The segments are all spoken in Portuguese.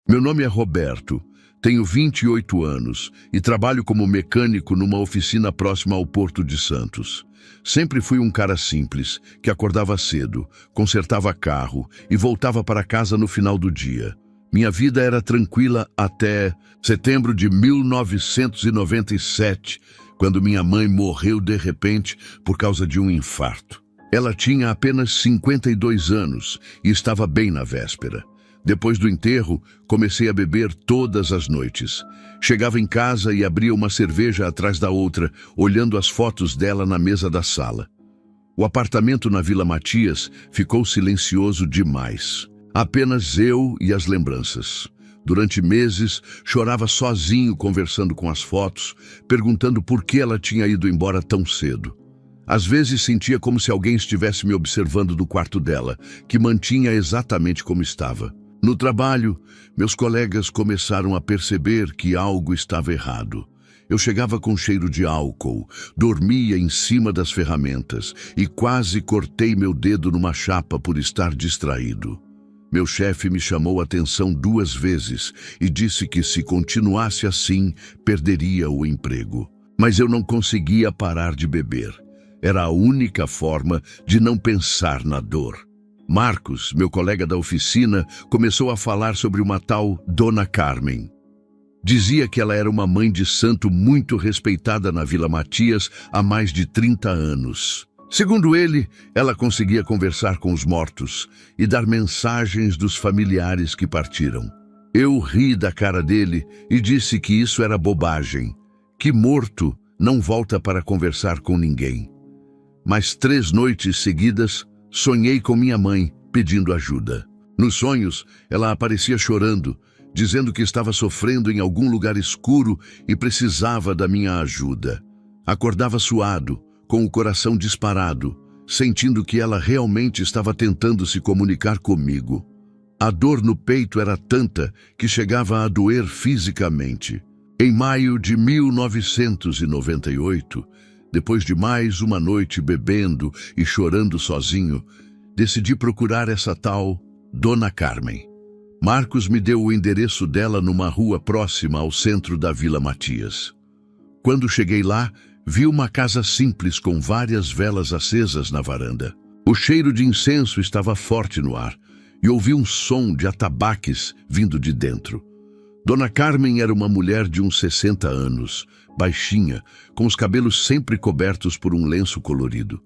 Meu nome é Roberto, tenho 28 anos e trabalho como mecânico numa oficina próxima ao Porto de Santos. Sempre fui um cara simples, que acordava cedo, consertava carro e voltava para casa no final do dia. Minha vida era tranquila até setembro de 1997, quando minha mãe morreu de repente por causa de um infarto. Ela tinha apenas 52 anos e estava bem na véspera. Depois do enterro, comecei a beber todas as noites. Chegava em casa e abria uma cerveja atrás da outra, olhando as fotos dela na mesa da sala. O apartamento na Vila Matias ficou silencioso demais. Apenas eu e as lembranças. Durante meses, chorava sozinho conversando com as fotos, perguntando por que ela tinha ido embora tão cedo. Às vezes sentia como se alguém estivesse me observando do quarto dela, que mantinha exatamente como estava. No trabalho, meus colegas começaram a perceber que algo estava errado. Eu chegava com cheiro de álcool, dormia em cima das ferramentas e quase cortei meu dedo numa chapa por estar distraído. Meu chefe me chamou a atenção 2 vezes e disse que se continuasse assim, perderia o emprego. Mas eu não conseguia parar de beber. Era a única forma de não pensar na dor. Marcos, meu colega da oficina, começou a falar sobre uma tal Dona Carmen. Dizia que ela era uma mãe de santo muito respeitada na Vila Matias há mais de 30 anos. Segundo ele, ela conseguia conversar com os mortos e dar mensagens dos familiares que partiram. Eu ri da cara dele e disse que isso era bobagem, que morto não volta para conversar com ninguém. Mas 3 noites seguidas, sonhei com minha mãe, pedindo ajuda. Nos sonhos, ela aparecia chorando, dizendo que estava sofrendo em algum lugar escuro e precisava da minha ajuda. Acordava suado, com o coração disparado, sentindo que ela realmente estava tentando se comunicar comigo. A dor no peito era tanta que chegava a doer fisicamente. Em maio de 1998, depois de mais uma noite bebendo e chorando sozinho, decidi procurar essa tal Dona Carmen. Marcos me deu o endereço dela numa rua próxima ao centro da Vila Matias. Quando cheguei lá, vi uma casa simples com várias velas acesas na varanda. O cheiro de incenso estava forte no ar e ouvi um som de atabaques vindo de dentro. Dona Carmen era uma mulher de uns 60 anos, baixinha, com os cabelos sempre cobertos por um lenço colorido.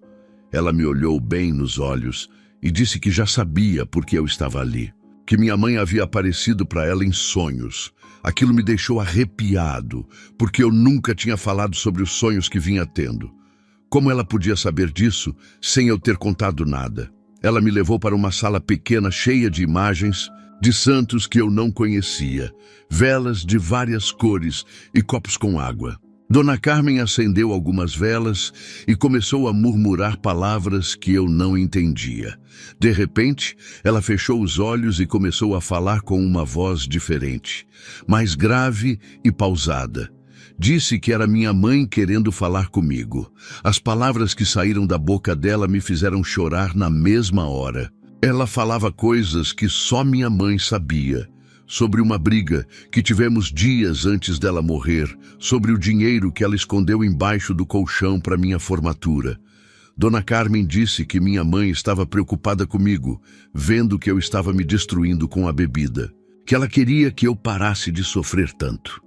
Ela me olhou bem nos olhos e disse que já sabia por que eu estava ali, que minha mãe havia aparecido para ela em sonhos. Aquilo me deixou arrepiado, porque eu nunca tinha falado sobre os sonhos que vinha tendo. Como ela podia saber disso sem eu ter contado nada? Ela me levou para uma sala pequena cheia de imagens de santos que eu não conhecia, velas de várias cores e copos com água. Dona Carmen acendeu algumas velas e começou a murmurar palavras que eu não entendia. De repente, ela fechou os olhos e começou a falar com uma voz diferente, mais grave e pausada. Disse que era minha mãe querendo falar comigo. As palavras que saíram da boca dela me fizeram chorar na mesma hora. Ela falava coisas que só minha mãe sabia. Sobre uma briga que tivemos dias antes dela morrer, sobre o dinheiro que ela escondeu embaixo do colchão para minha formatura. Dona Carmen disse que minha mãe estava preocupada comigo, vendo que eu estava me destruindo com a bebida, que ela queria que eu parasse de sofrer tanto.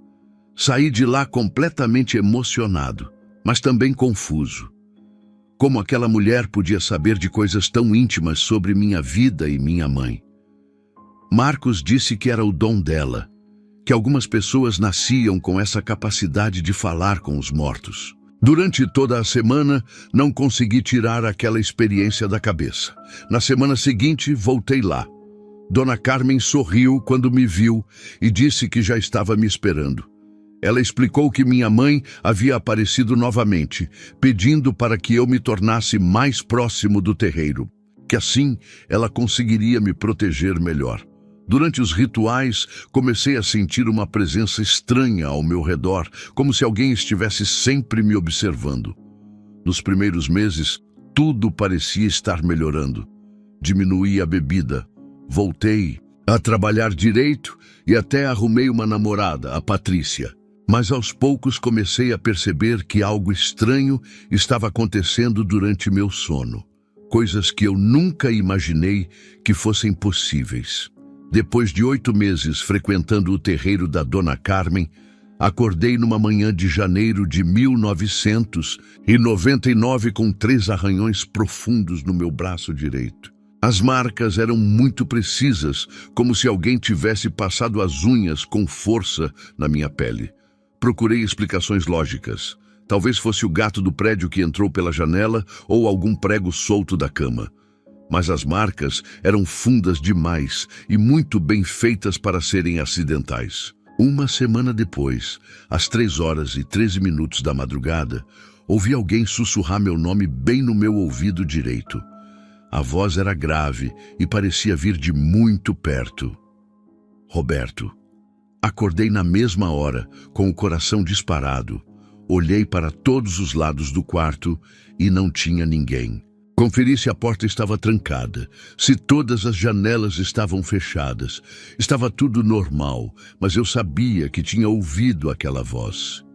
Saí de lá completamente emocionado, mas também confuso. Como aquela mulher podia saber de coisas tão íntimas sobre minha vida e minha mãe? Marcos disse que era o dom dela, que algumas pessoas nasciam com essa capacidade de falar com os mortos. Durante toda a semana, não consegui tirar aquela experiência da cabeça. Na semana seguinte, voltei lá. Dona Carmen sorriu quando me viu e disse que já estava me esperando. Ela explicou que minha mãe havia aparecido novamente, pedindo para que eu me tornasse mais próximo do terreiro, que assim ela conseguiria me proteger melhor. Durante os rituais, comecei a sentir uma presença estranha ao meu redor, como se alguém estivesse sempre me observando. Nos primeiros meses, tudo parecia estar melhorando. Diminuí a bebida, voltei a trabalhar direito e até arrumei uma namorada, a Patrícia. Mas aos poucos comecei a perceber que algo estranho estava acontecendo durante meu sono. Coisas que eu nunca imaginei que fossem possíveis. Depois de 8 meses frequentando o terreiro da Dona Carmen, acordei numa manhã de janeiro de 1999 com 3 arranhões profundos no meu braço direito. As marcas eram muito precisas, como se alguém tivesse passado as unhas com força na minha pele. Procurei explicações lógicas. Talvez fosse o gato do prédio que entrou pela janela ou algum prego solto da cama. Mas as marcas eram fundas demais e muito bem feitas para serem acidentais. Uma semana depois, às 3h13 da madrugada, ouvi alguém sussurrar meu nome bem no meu ouvido direito. A voz era grave e parecia vir de muito perto. Roberto. Acordei na mesma hora, com o coração disparado. Olhei para todos os lados do quarto e não tinha ninguém. Conferi se a porta estava trancada, se todas as janelas estavam fechadas. Estava tudo normal, mas eu sabia que tinha ouvido aquela voz.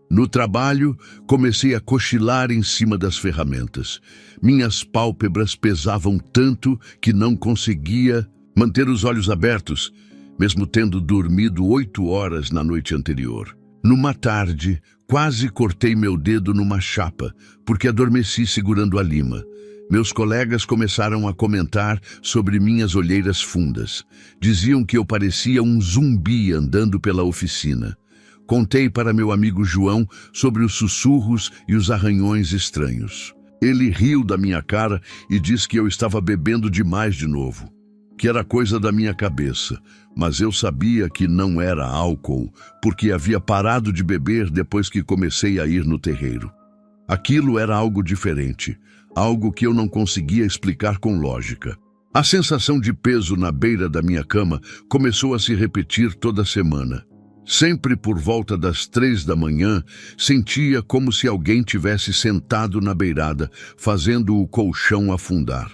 No trabalho, comecei a cochilar em cima das ferramentas. Minhas pálpebras pesavam tanto que não conseguia manter os olhos abertos, mesmo tendo dormido 8 horas na noite anterior. Numa tarde, quase cortei meu dedo numa chapa, porque adormeci segurando a lima. Meus colegas começaram a comentar sobre minhas olheiras fundas. Diziam que eu parecia um zumbi andando pela oficina. Contei para meu amigo João sobre os sussurros e os arranhões estranhos. Ele riu da minha cara e disse que eu estava bebendo demais de novo, que era coisa da minha cabeça, mas eu sabia que não era álcool, porque havia parado de beber depois que comecei a ir no terreiro. Aquilo era algo diferente, algo que eu não conseguia explicar com lógica. A sensação de peso na beira da minha cama começou a se repetir toda semana. Sempre por volta das 3 da manhã, sentia como se alguém tivesse sentado na beirada, fazendo o colchão afundar.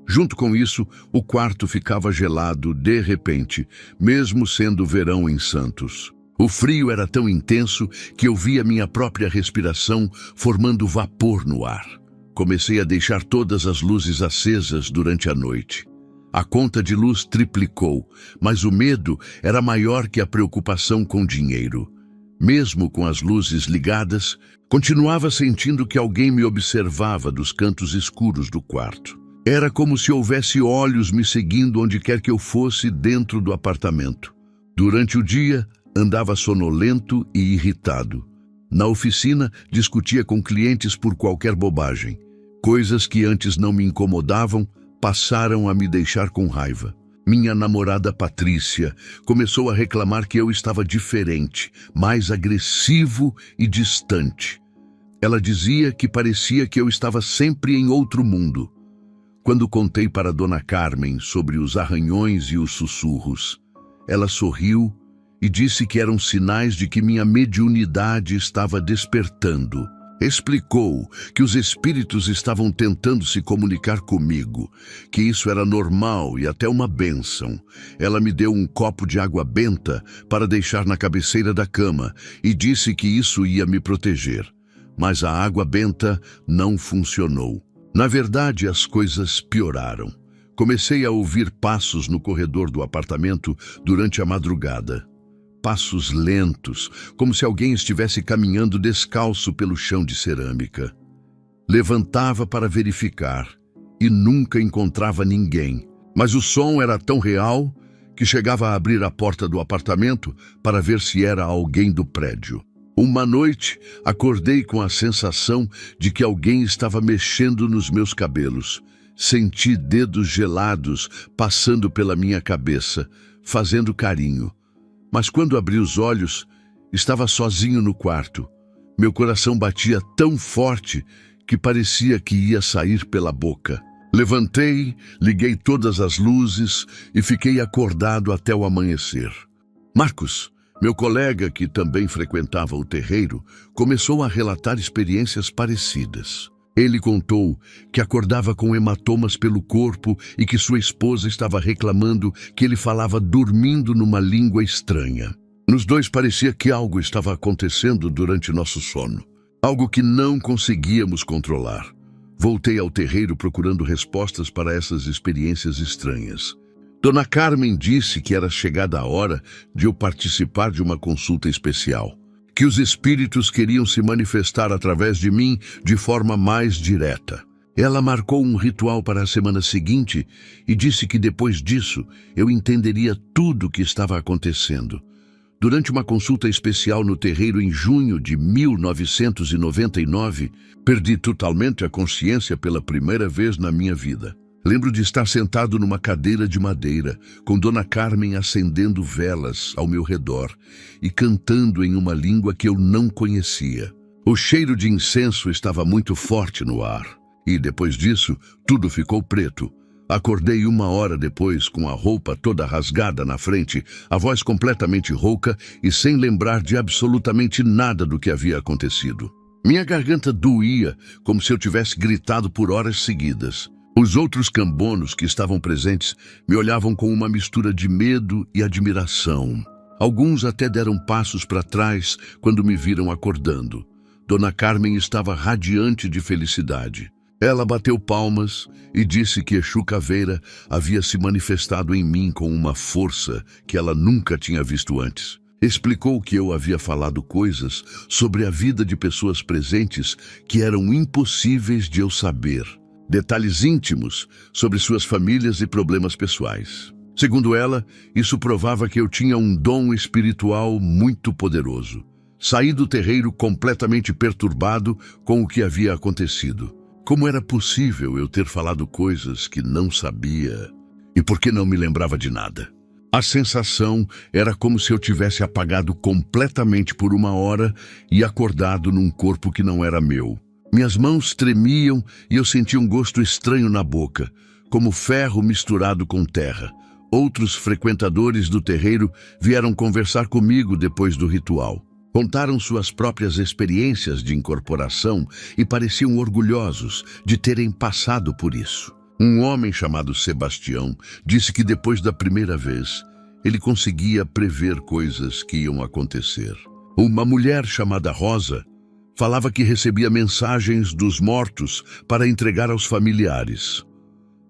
Junto com isso, o quarto ficava gelado de repente, mesmo sendo verão em Santos. O frio era tão intenso que eu via minha própria respiração formando vapor no ar. Comecei a deixar todas as luzes acesas durante a noite. A conta de luz triplicou, mas o medo era maior que a preocupação com dinheiro. Mesmo com as luzes ligadas, continuava sentindo que alguém me observava dos cantos escuros do quarto. Era como se houvesse olhos me seguindo onde quer que eu fosse dentro do apartamento. Durante o dia, andava sonolento e irritado. Na oficina, discutia com clientes por qualquer bobagem. Coisas que antes não me incomodavam passaram a me deixar com raiva. Minha namorada Patrícia começou a reclamar que eu estava diferente, mais agressivo e distante. Ela dizia que parecia que eu estava sempre em outro mundo. Quando contei para Dona Carmen sobre os arranhões e os sussurros, ela sorriu e disse que eram sinais de que minha mediunidade estava despertando. Explicou que os espíritos estavam tentando se comunicar comigo, que isso era normal e até uma bênção. Ela me deu um copo de água benta para deixar na cabeceira da cama e disse que isso ia me proteger. Mas a água benta não funcionou. Na verdade, as coisas pioraram. Comecei a ouvir passos no corredor do apartamento durante a madrugada. Passos lentos, como se alguém estivesse caminhando descalço pelo chão de cerâmica. Levantava para verificar e nunca encontrava ninguém, mas o som era tão real que chegava a abrir a porta do apartamento para ver se era alguém do prédio. Uma noite, acordei com a sensação de que alguém estava mexendo nos meus cabelos. Senti dedos gelados passando pela minha cabeça, fazendo carinho. Mas quando abri os olhos, estava sozinho no quarto. Meu coração batia tão forte que parecia que ia sair pela boca. Levantei, liguei todas as luzes e fiquei acordado até o amanhecer. Marcos, meu colega, que também frequentava o terreiro, começou a relatar experiências parecidas. Ele contou que acordava com hematomas pelo corpo e que sua esposa estava reclamando que ele falava dormindo numa língua estranha. Nos dois parecia que algo estava acontecendo durante nosso sono, algo que não conseguíamos controlar. Voltei ao terreiro procurando respostas para essas experiências estranhas. Dona Carmen disse que era chegada a hora de eu participar de uma consulta especial, que os espíritos queriam se manifestar através de mim de forma mais direta. Ela marcou um ritual para a semana seguinte e disse que depois disso eu entenderia tudo o que estava acontecendo. Durante uma consulta especial no terreiro em junho de 1999, perdi totalmente a consciência pela primeira vez na minha vida. Lembro de estar sentado numa cadeira de madeira, com Dona Carmen acendendo velas ao meu redor e cantando em uma língua que eu não conhecia. O cheiro de incenso estava muito forte no ar, e depois disso, tudo ficou preto. Acordei 1 hora depois com a roupa toda rasgada na frente, a voz completamente rouca e sem lembrar de absolutamente nada do que havia acontecido. Minha garganta doía, como se eu tivesse gritado por horas seguidas. Os outros cambonos que estavam presentes me olhavam com uma mistura de medo e admiração. Alguns até deram passos para trás quando me viram acordando. Dona Carmen estava radiante de felicidade. Ela bateu palmas e disse que Exu Caveira havia se manifestado em mim com uma força que ela nunca tinha visto antes. Explicou que eu havia falado coisas sobre a vida de pessoas presentes que eram impossíveis de eu saber. Detalhes íntimos sobre suas famílias e problemas pessoais. Segundo ela, isso provava que eu tinha um dom espiritual muito poderoso. Saí do terreiro completamente perturbado com o que havia acontecido. Como era possível eu ter falado coisas que não sabia e por que não me lembrava de nada? A sensação era como se eu tivesse apagado completamente por 1 hora e acordado num corpo que não era meu. Minhas mãos tremiam e eu sentia um gosto estranho na boca, como ferro misturado com terra. Outros frequentadores do terreiro vieram conversar comigo depois do ritual. Contaram suas próprias experiências de incorporação e pareciam orgulhosos de terem passado por isso. Um homem chamado Sebastião disse que depois da primeira vez, ele conseguia prever coisas que iam acontecer. Uma mulher chamada Rosa falava que recebia mensagens dos mortos para entregar aos familiares.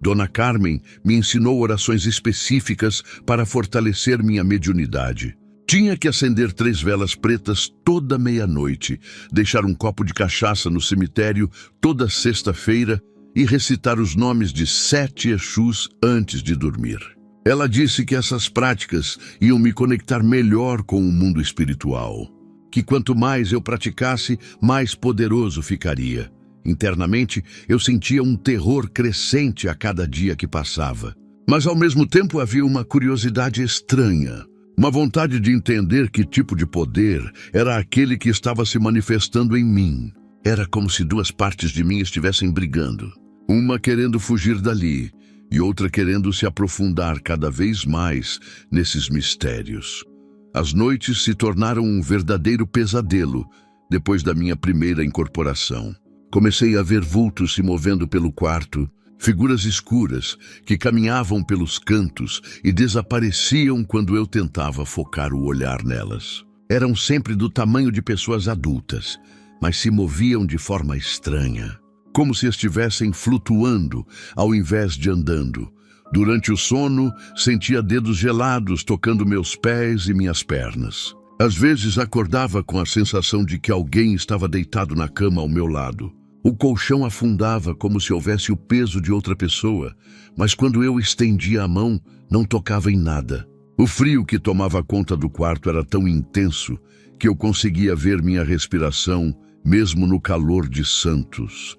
Dona Carmen me ensinou orações específicas para fortalecer minha mediunidade. Tinha que acender 3 velas pretas toda meia-noite, deixar um copo de cachaça no cemitério toda sexta-feira e recitar os nomes de 7 Exus antes de dormir. Ela disse que essas práticas iam me conectar melhor com o mundo espiritual, que quanto mais eu praticasse, mais poderoso ficaria. Internamente, eu sentia um terror crescente a cada dia que passava. Mas ao mesmo tempo havia uma curiosidade estranha. Uma vontade de entender que tipo de poder era aquele que estava se manifestando em mim. Era como se 2 partes de mim estivessem brigando. Uma querendo fugir dali e outra querendo se aprofundar cada vez mais nesses mistérios. As noites se tornaram um verdadeiro pesadelo depois da minha primeira incorporação. Comecei a ver vultos se movendo pelo quarto, figuras escuras que caminhavam pelos cantos e desapareciam quando eu tentava focar o olhar nelas. Eram sempre do tamanho de pessoas adultas, mas se moviam de forma estranha, como se estivessem flutuando ao invés de andando. Durante o sono, sentia dedos gelados tocando meus pés e minhas pernas. Às vezes acordava com a sensação de que alguém estava deitado na cama ao meu lado. O colchão afundava como se houvesse o peso de outra pessoa, mas quando eu estendia a mão, não tocava em nada. O frio que tomava conta do quarto era tão intenso que eu conseguia ver minha respiração, mesmo no calor de Santos.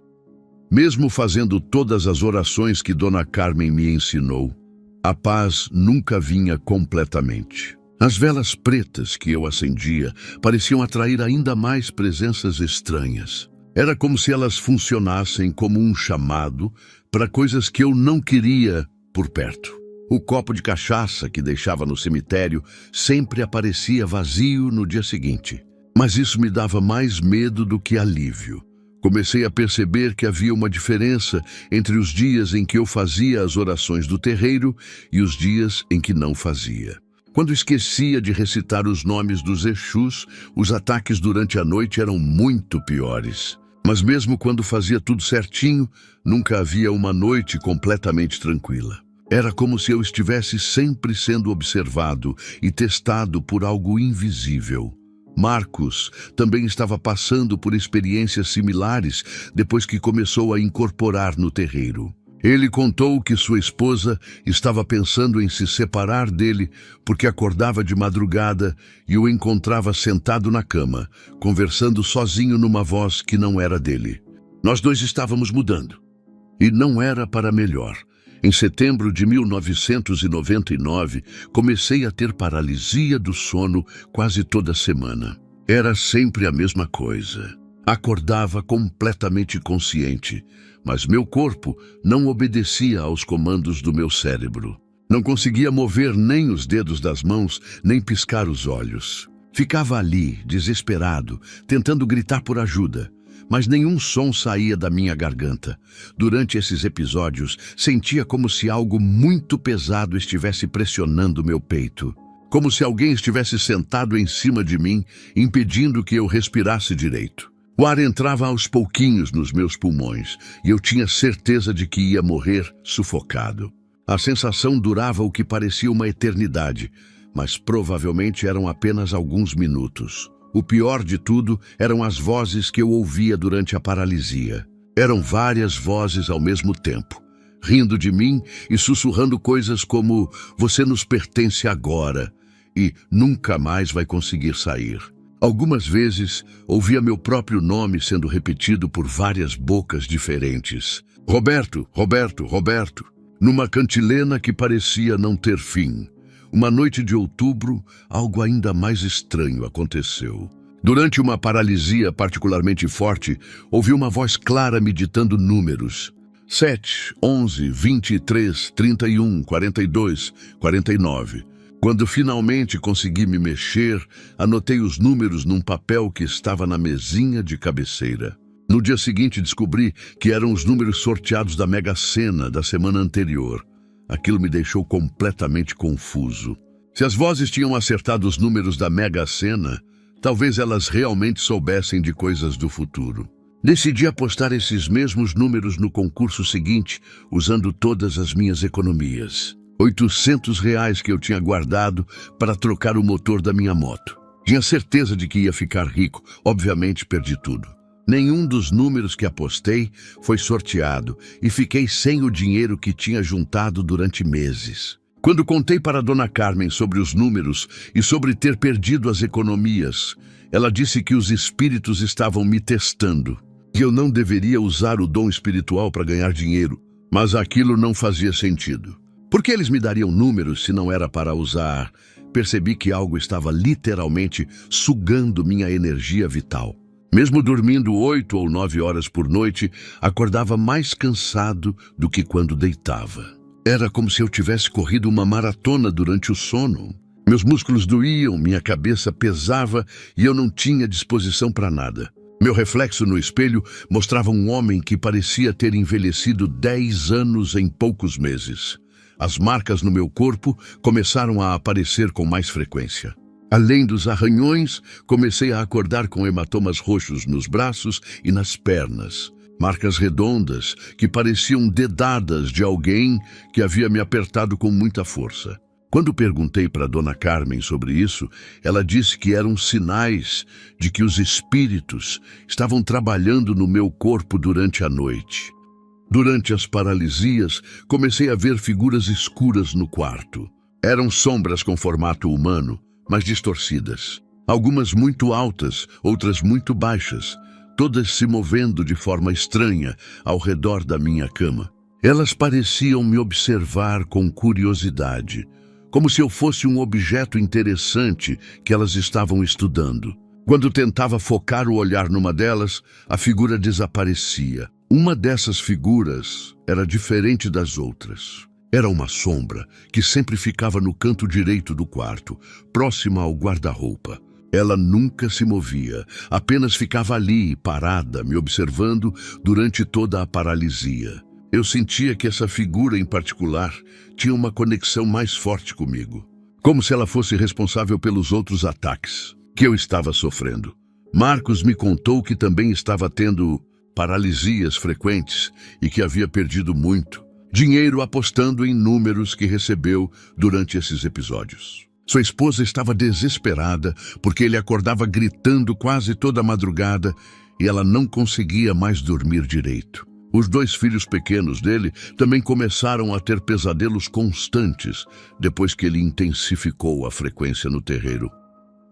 Mesmo fazendo todas as orações que Dona Carmen me ensinou, a paz nunca vinha completamente. As velas pretas que eu acendia pareciam atrair ainda mais presenças estranhas. Era como se elas funcionassem como um chamado para coisas que eu não queria por perto. O copo de cachaça que deixava no cemitério sempre aparecia vazio no dia seguinte. Mas isso me dava mais medo do que alívio. Comecei a perceber que havia uma diferença entre os dias em que eu fazia as orações do terreiro e os dias em que não fazia. Quando esquecia de recitar os nomes dos Exus, os ataques durante a noite eram muito piores. Mas mesmo quando fazia tudo certinho, nunca havia uma noite completamente tranquila. Era como se eu estivesse sempre sendo observado e testado por algo invisível. Marcos também estava passando por experiências similares depois que começou a incorporar no terreiro. Ele contou que sua esposa estava pensando em se separar dele porque acordava de madrugada e o encontrava sentado na cama, conversando sozinho numa voz que não era dele. Nós dois estávamos mudando. E não era para melhor. Em setembro de 1999, comecei a ter paralisia do sono quase toda semana. Era sempre a mesma coisa. Acordava completamente consciente, mas meu corpo não obedecia aos comandos do meu cérebro. Não conseguia mover nem os dedos das mãos, nem piscar os olhos. Ficava ali, desesperado, tentando gritar por ajuda, mas nenhum som saía da minha garganta. Durante esses episódios, sentia como se algo muito pesado estivesse pressionando meu peito. Como se alguém estivesse sentado em cima de mim, impedindo que eu respirasse direito. O ar entrava aos pouquinhos nos meus pulmões e eu tinha certeza de que ia morrer sufocado. A sensação durava o que parecia uma eternidade, mas provavelmente eram apenas alguns minutos. O pior de tudo eram as vozes que eu ouvia durante a paralisia. Eram várias vozes ao mesmo tempo, rindo de mim e sussurrando coisas como "você nos pertence agora" e "nunca mais vai conseguir sair". Algumas vezes, ouvia meu próprio nome sendo repetido por várias bocas diferentes. Roberto, Roberto, Roberto. Numa cantilena que parecia não ter fim. Uma noite de outubro, algo ainda mais estranho aconteceu. Durante uma paralisia particularmente forte, ouvi uma voz clara me ditando números. 7, 11, 23, 31, 42, 49. Quando finalmente consegui me mexer, anotei os números num papel que estava na mesinha de cabeceira. No dia seguinte descobri que eram os números sorteados da Mega Sena da semana anterior. Aquilo me deixou completamente confuso. Se as vozes tinham acertado os números da Mega Sena, talvez elas realmente soubessem de coisas do futuro. Decidi apostar esses mesmos números no concurso seguinte, usando todas as minhas economias. R$ 800 que eu tinha guardado para trocar o motor da minha moto. Tinha certeza de que ia ficar rico, obviamente perdi tudo. Nenhum dos números que apostei foi sorteado e fiquei sem o dinheiro que tinha juntado durante meses. Quando contei para Dona Carmen sobre os números e sobre ter perdido as economias, ela disse que os espíritos estavam me testando, que eu não deveria usar o dom espiritual para ganhar dinheiro, mas aquilo não fazia sentido. Por que eles me dariam números se não era para usar? Percebi que algo estava literalmente sugando minha energia vital. Mesmo dormindo 8 ou 9 horas por noite, acordava mais cansado do que quando deitava. Era como se eu tivesse corrido uma maratona durante o sono. Meus músculos doíam, minha cabeça pesava e eu não tinha disposição para nada. Meu reflexo no espelho mostrava um homem que parecia ter envelhecido 10 anos em poucos meses. As marcas no meu corpo começaram a aparecer com mais frequência. Além dos arranhões, comecei a acordar com hematomas roxos nos braços e nas pernas. Marcas redondas que pareciam dedadas de alguém que havia me apertado com muita força. Quando perguntei para Dona Carmen sobre isso, ela disse que eram sinais de que os espíritos estavam trabalhando no meu corpo durante a noite. Durante as paralisias, comecei a ver figuras escuras no quarto. Eram sombras com formato humano, mas distorcidas. Algumas muito altas, outras muito baixas, todas se movendo de forma estranha ao redor da minha cama. Elas pareciam me observar com curiosidade, como se eu fosse um objeto interessante que elas estavam estudando. Quando tentava focar o olhar numa delas, a figura desaparecia. Uma dessas figuras era diferente das outras. Era uma sombra que sempre ficava no canto direito do quarto, próxima ao guarda-roupa. Ela nunca se movia, apenas ficava ali, parada, me observando durante toda a paralisia. Eu sentia que essa figura em particular tinha uma conexão mais forte comigo, como se ela fosse responsável pelos outros ataques que eu estava sofrendo. Marcos me contou que também estava tendo paralisias frequentes e que havia perdido muito dinheiro apostando em números que recebeu durante esses episódios. Sua esposa estava desesperada porque ele acordava gritando quase toda a madrugada e ela não conseguia mais dormir direito. Os 2 filhos pequenos dele também começaram a ter pesadelos constantes depois que ele intensificou a frequência no terreiro.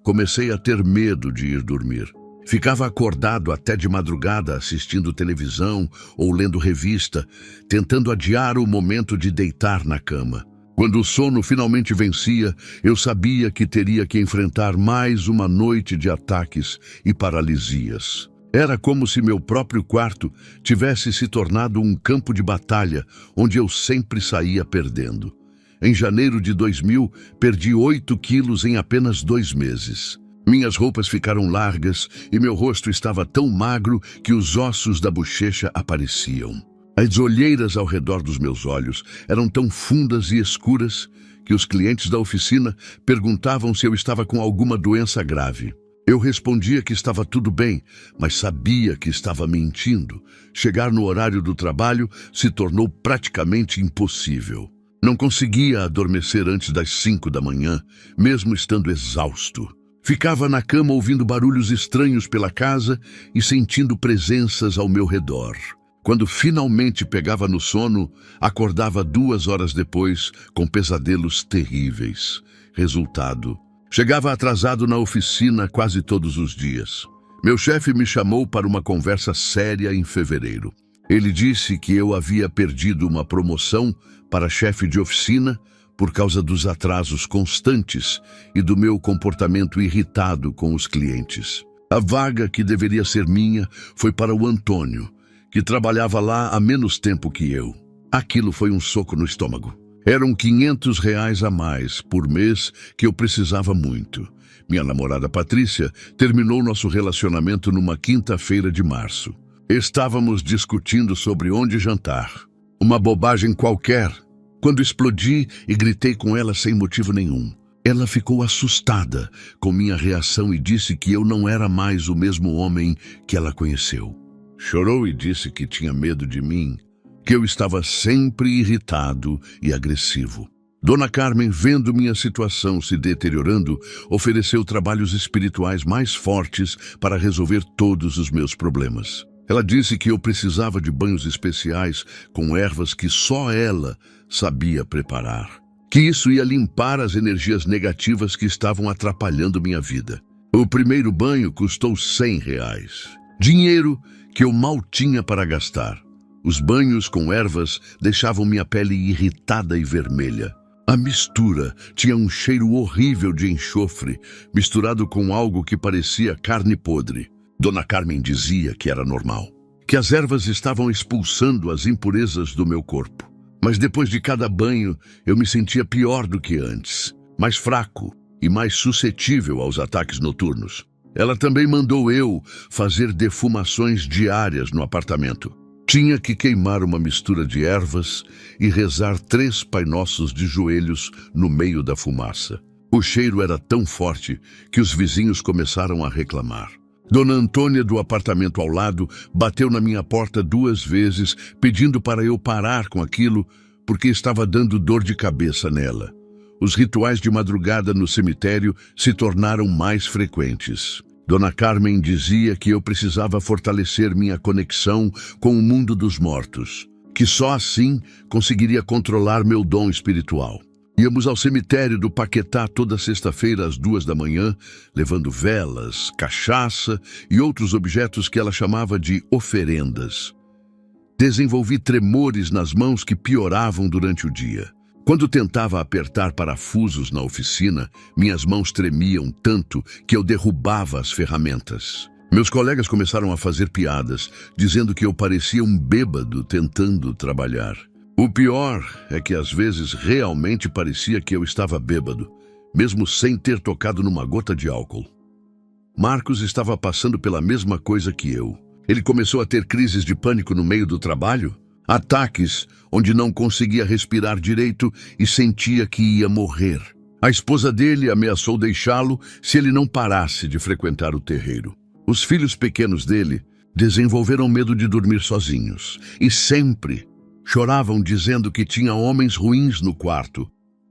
Comecei a ter medo de ir dormir. Ficava acordado até de madrugada assistindo televisão ou lendo revista, tentando adiar o momento de deitar na cama. Quando o sono finalmente vencia, eu sabia que teria que enfrentar mais uma noite de ataques e paralisias. Era como se meu próprio quarto tivesse se tornado um campo de batalha onde eu sempre saía perdendo. Em janeiro de 2000, perdi 8 quilos em apenas 2 meses. Minhas roupas ficaram largas e meu rosto estava tão magro que os ossos da bochecha apareciam. As olheiras ao redor dos meus olhos eram tão fundas e escuras que os clientes da oficina perguntavam se eu estava com alguma doença grave. Eu respondia que estava tudo bem, mas sabia que estava mentindo. Chegar no horário do trabalho se tornou praticamente impossível. Não conseguia adormecer antes das 5 da manhã, mesmo estando exausto. Ficava na cama ouvindo barulhos estranhos pela casa e sentindo presenças ao meu redor. Quando finalmente pegava no sono, acordava 2 horas depois com pesadelos terríveis. Resultado: chegava atrasado na oficina quase todos os dias. Meu chefe me chamou para uma conversa séria em fevereiro. Ele disse que eu havia perdido uma promoção para chefe de oficina por causa dos atrasos constantes e do meu comportamento irritado com os clientes. A vaga que deveria ser minha foi para o Antônio, que trabalhava lá há menos tempo que eu. Aquilo foi um soco no estômago. Eram R$ 500 a mais por mês que eu precisava muito. Minha namorada Patrícia terminou nosso relacionamento numa quinta-feira de março. Estávamos discutindo sobre onde jantar. Uma bobagem qualquer, quando explodi e gritei com ela sem motivo nenhum. Ela ficou assustada com minha reação e disse que eu não era mais o mesmo homem que ela conheceu. Chorou e disse que tinha medo de mim, que eu estava sempre irritado e agressivo. Dona Carmen, vendo minha situação se deteriorando, ofereceu trabalhos espirituais mais fortes para resolver todos os meus problemas. Ela disse que eu precisava de banhos especiais com ervas que só ela sabia preparar, que isso ia limpar as energias negativas que estavam atrapalhando minha vida. O primeiro banho custou R$ 100, dinheiro que eu mal tinha para gastar. Os banhos com ervas deixavam minha pele irritada e vermelha. A mistura tinha um cheiro horrível de enxofre, misturado com algo que parecia carne podre. Dona Carmen dizia que era normal, que as ervas estavam expulsando as impurezas do meu corpo. Mas depois de cada banho, eu me sentia pior do que antes, mais fraco e mais suscetível aos ataques noturnos. Ela também mandou eu fazer defumações diárias no apartamento. Tinha que queimar uma mistura de ervas e rezar 3 Pai Nossos de joelhos no meio da fumaça. O cheiro era tão forte que os vizinhos começaram a reclamar. Dona Antônia, do apartamento ao lado, bateu na minha porta 2 vezes, pedindo para eu parar com aquilo, porque estava dando dor de cabeça nela. Os rituais de madrugada no cemitério se tornaram mais frequentes. Dona Carmen dizia que eu precisava fortalecer minha conexão com o mundo dos mortos, que só assim conseguiria controlar meu dom espiritual. Íamos ao cemitério do Paquetá toda sexta-feira às 2 da manhã, levando velas, cachaça e outros objetos que ela chamava de oferendas. Desenvolvi tremores nas mãos que pioravam durante o dia. Quando tentava apertar parafusos na oficina, minhas mãos tremiam tanto que eu derrubava as ferramentas. Meus colegas começaram a fazer piadas, dizendo que eu parecia um bêbado tentando trabalhar. O pior é que às vezes realmente parecia que eu estava bêbado, mesmo sem ter tocado numa gota de álcool. Marcos estava passando pela mesma coisa que eu. Ele começou a ter crises de pânico no meio do trabalho, ataques onde não conseguia respirar direito e sentia que ia morrer. A esposa dele ameaçou deixá-lo se ele não parasse de frequentar o terreiro. Os filhos pequenos dele desenvolveram medo de dormir sozinhos e sempre choravam dizendo que tinha homens ruins no quarto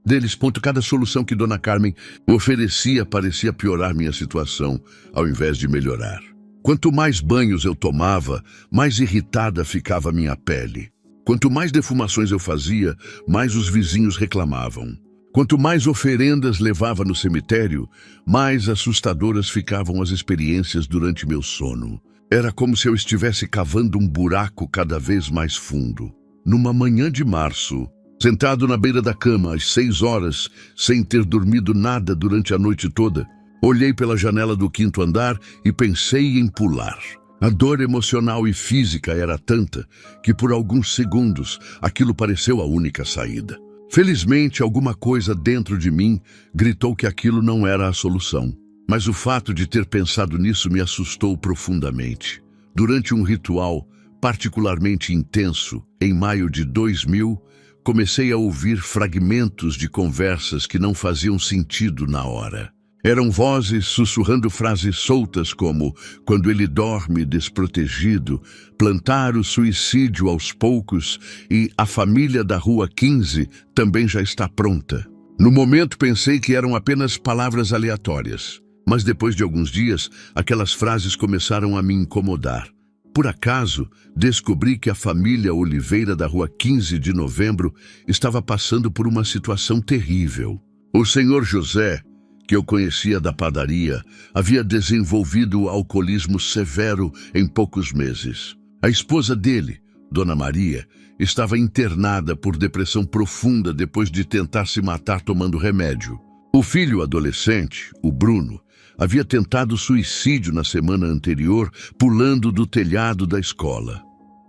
deles. Cada solução que Dona Carmen oferecia parecia piorar minha situação, ao invés de melhorar. Quanto mais banhos eu tomava, mais irritada ficava minha pele. Quanto mais defumações eu fazia, mais os vizinhos reclamavam. Quanto mais oferendas levava no cemitério, mais assustadoras ficavam as experiências durante meu sono. Era como se eu estivesse cavando um buraco cada vez mais fundo. Numa manhã de março, sentado na beira da cama às 6 horas, sem ter dormido nada durante a noite toda, olhei pela janela do 5º andar e pensei em pular. A dor emocional e física era tanta que por alguns segundos aquilo pareceu a única saída. Felizmente, alguma coisa dentro de mim gritou que aquilo não era a solução. Mas o fato de ter pensado nisso me assustou profundamente. Durante um ritual particularmente intenso, em maio de 2000, comecei a ouvir fragmentos de conversas que não faziam sentido na hora. Eram vozes sussurrando frases soltas como: quando ele dorme desprotegido, plantar o suicídio aos poucos e a família da Rua 15 também já está pronta. No momento pensei que eram apenas palavras aleatórias, mas depois de alguns dias, aquelas frases começaram a me incomodar. Por acaso, descobri que a família Oliveira da Rua 15 de Novembro estava passando por uma situação terrível. O senhor José, que eu conhecia da padaria, havia desenvolvido alcoolismo severo em poucos meses. A esposa dele, Dona Maria, estava internada por depressão profunda depois de tentar se matar tomando remédio. O filho adolescente, o Bruno, havia tentado suicídio na semana anterior, pulando do telhado da escola.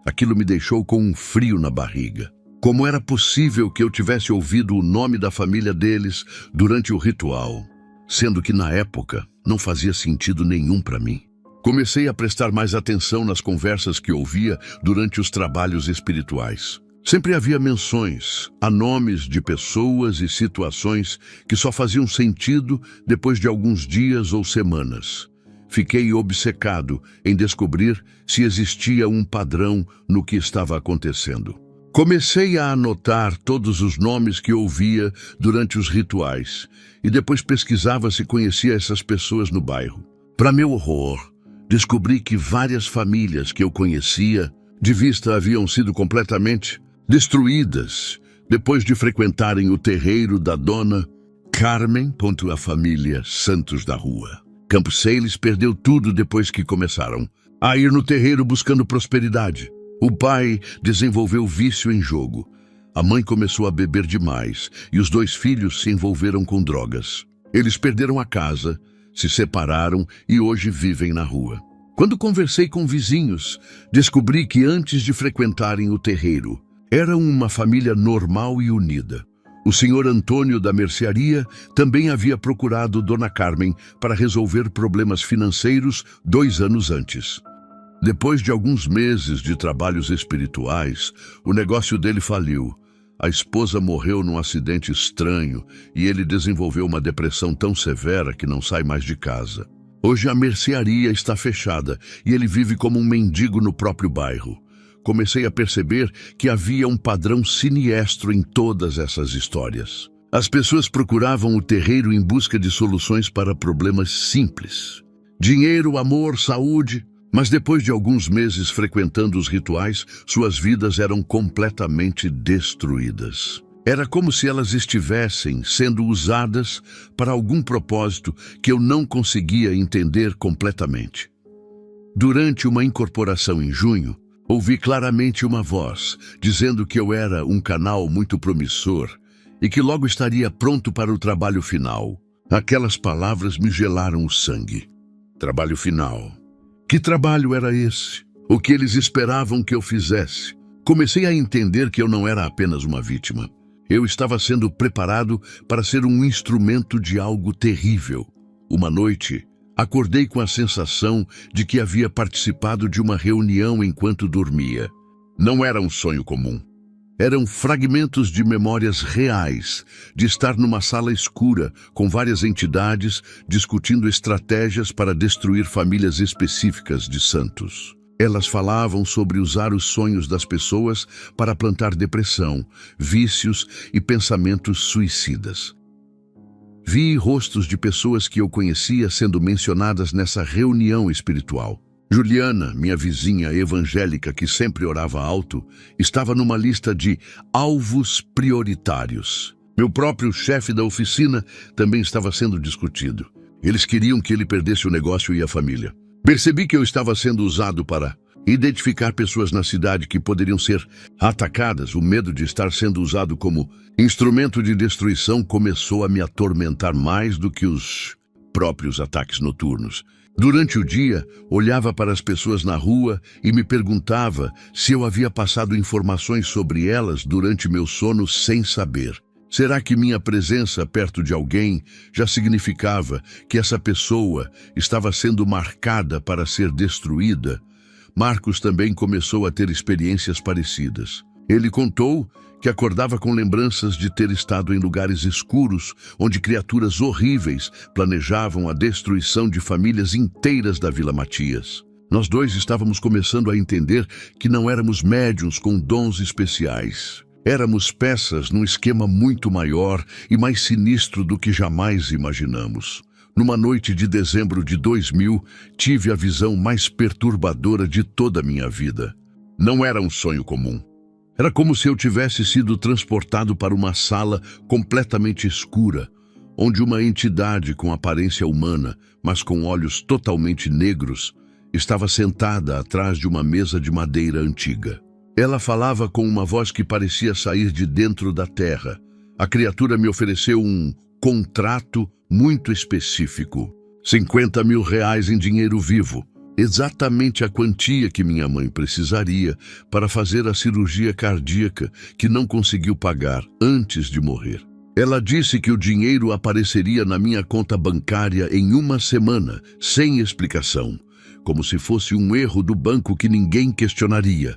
Aquilo me deixou com um frio na barriga. Como era possível que eu tivesse ouvido o nome da família deles durante o ritual, sendo que na época não fazia sentido nenhum para mim? Comecei a prestar mais atenção nas conversas que ouvia durante os trabalhos espirituais. Sempre havia menções a nomes de pessoas e situações que só faziam sentido depois de alguns dias ou semanas. Fiquei obcecado em descobrir se existia um padrão no que estava acontecendo. Comecei a anotar todos os nomes que ouvia durante os rituais e depois pesquisava se conhecia essas pessoas no bairro. Para meu horror, descobri que várias famílias que eu conhecia de vista haviam sido completamente destruídas depois de frequentarem o terreiro da Dona Carmen. A família Santos da Rua Campos Sales perdeu tudo depois que começaram a ir no terreiro buscando prosperidade. O pai desenvolveu vício em jogo. A mãe começou a beber demais e os 2 filhos se envolveram com drogas. Eles perderam a casa, se separaram e hoje vivem na rua. Quando conversei com vizinhos, descobri que antes de frequentarem o terreiro, eram uma família normal e unida. O senhor Antônio da mercearia também havia procurado Dona Carmen para resolver problemas financeiros 2 anos antes. Depois de alguns meses de trabalhos espirituais, o negócio dele faliu. A esposa morreu num acidente estranho e ele desenvolveu uma depressão tão severa que não sai mais de casa. Hoje a mercearia está fechada e ele vive como um mendigo no próprio bairro. Comecei a perceber que havia um padrão siniestro em todas essas histórias. As pessoas procuravam o terreiro em busca de soluções para problemas simples: dinheiro, amor, saúde. Mas depois de alguns meses frequentando os rituais, suas vidas eram completamente destruídas. Era como se elas estivessem sendo usadas para algum propósito que eu não conseguia entender completamente. Durante uma incorporação em junho, ouvi claramente uma voz dizendo que eu era um canal muito promissor e que logo estaria pronto para o trabalho final. Aquelas palavras me gelaram o sangue. Trabalho final. Que trabalho era esse? O que eles esperavam que eu fizesse? Comecei a entender que eu não era apenas uma vítima. Eu estava sendo preparado para ser um instrumento de algo terrível. Uma noite, Acordei com a sensação de que havia participado de uma reunião enquanto dormia. Não era um sonho comum. Eram fragmentos de memórias reais, de estar numa sala escura com várias entidades discutindo estratégias para destruir famílias específicas de santos. Elas falavam sobre usar os sonhos das pessoas para plantar depressão, vícios e pensamentos suicidas. Vi rostos de pessoas que eu conhecia sendo mencionadas nessa reunião espiritual. Juliana, minha vizinha evangélica que sempre orava alto, estava numa lista de alvos prioritários. Meu próprio chefe da oficina também estava sendo discutido. Eles queriam que ele perdesse o negócio e a família. Percebi que eu estava sendo usado para identificar pessoas na cidade que poderiam ser atacadas. O medo de estar sendo usado como instrumento de destruição começou a me atormentar mais do que os próprios ataques noturnos. Durante o dia, olhava para as pessoas na rua e me perguntava se eu havia passado informações sobre elas durante meu sono sem saber. Será que minha presença perto de alguém já significava que essa pessoa estava sendo marcada para ser destruída? Marcos também começou a ter experiências parecidas. Ele contou que acordava com lembranças de ter estado em lugares escuros, onde criaturas horríveis planejavam a destruição de famílias inteiras da Vila Matias. Nós dois estávamos começando a entender que não éramos médiuns com dons especiais. Éramos peças num esquema muito maior e mais sinistro do que jamais imaginamos. Numa noite de dezembro de 2000, tive a visão mais perturbadora de toda a minha vida. Não era um sonho comum. Era como se eu tivesse sido transportado para uma sala completamente escura, onde uma entidade com aparência humana, mas com olhos totalmente negros, estava sentada atrás de uma mesa de madeira antiga. Ela falava com uma voz que parecia sair de dentro da terra. A criatura me ofereceu um contrato muito específico. 50 mil reais em dinheiro vivo. Exatamente a quantia que minha mãe precisaria para fazer a cirurgia cardíaca que não conseguiu pagar antes de morrer. Ela disse que o dinheiro apareceria na minha conta bancária em uma semana, sem explicação, como se fosse um erro do banco que ninguém questionaria.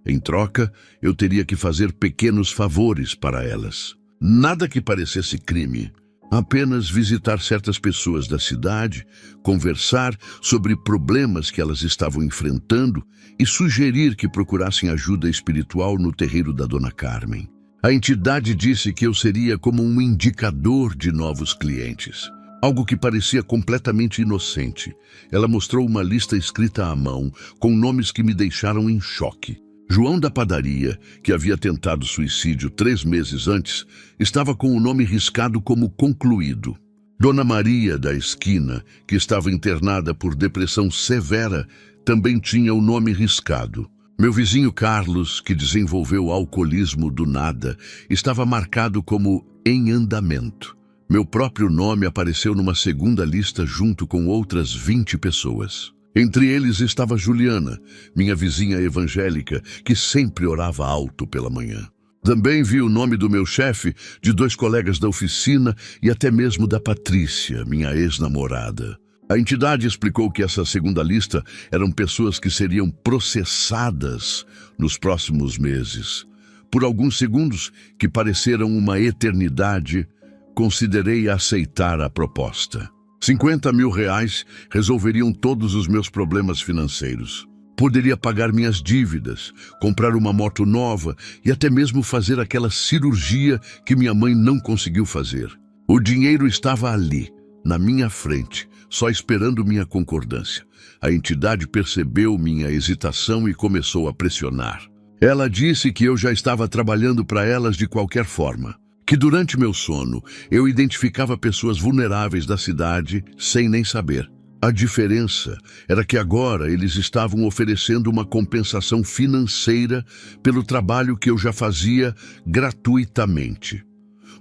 Em troca, eu teria que fazer pequenos favores para elas. Nada que parecesse crime. Apenas visitar certas pessoas da cidade, conversar sobre problemas que elas estavam enfrentando e sugerir que procurassem ajuda espiritual no terreiro da Dona Carmen. A entidade disse que eu seria como um indicador de novos clientes. Algo que parecia completamente inocente. Ela mostrou uma lista escrita à mão, com nomes que me deixaram em choque. João da padaria, que havia tentado suicídio 3 meses antes, estava com o nome riscado como concluído. Dona Maria da esquina, que estava internada por depressão severa, também tinha o nome riscado. Meu vizinho Carlos, que desenvolveu alcoolismo do nada, estava marcado como em andamento. Meu próprio nome apareceu numa segunda lista junto com outras 20 pessoas. Entre eles estava Juliana, minha vizinha evangélica, que sempre orava alto pela manhã. Também vi o nome do meu chefe, de 2 colegas da oficina e até mesmo da Patrícia, minha ex-namorada. A entidade explicou que essa segunda lista eram pessoas que seriam processadas nos próximos meses. Por alguns segundos, que pareceram uma eternidade, considerei aceitar a proposta. 50 mil reais resolveriam todos os meus problemas financeiros. Poderia pagar minhas dívidas, comprar uma moto nova e até mesmo fazer aquela cirurgia que minha mãe não conseguiu fazer. O dinheiro estava ali, na minha frente, só esperando minha concordância. A entidade percebeu minha hesitação e começou a pressionar. Ela disse que eu já estava trabalhando para elas de qualquer forma. Que durante meu sono eu identificava pessoas vulneráveis da cidade sem nem saber. A diferença era que agora eles estavam oferecendo uma compensação financeira pelo trabalho que eu já fazia gratuitamente.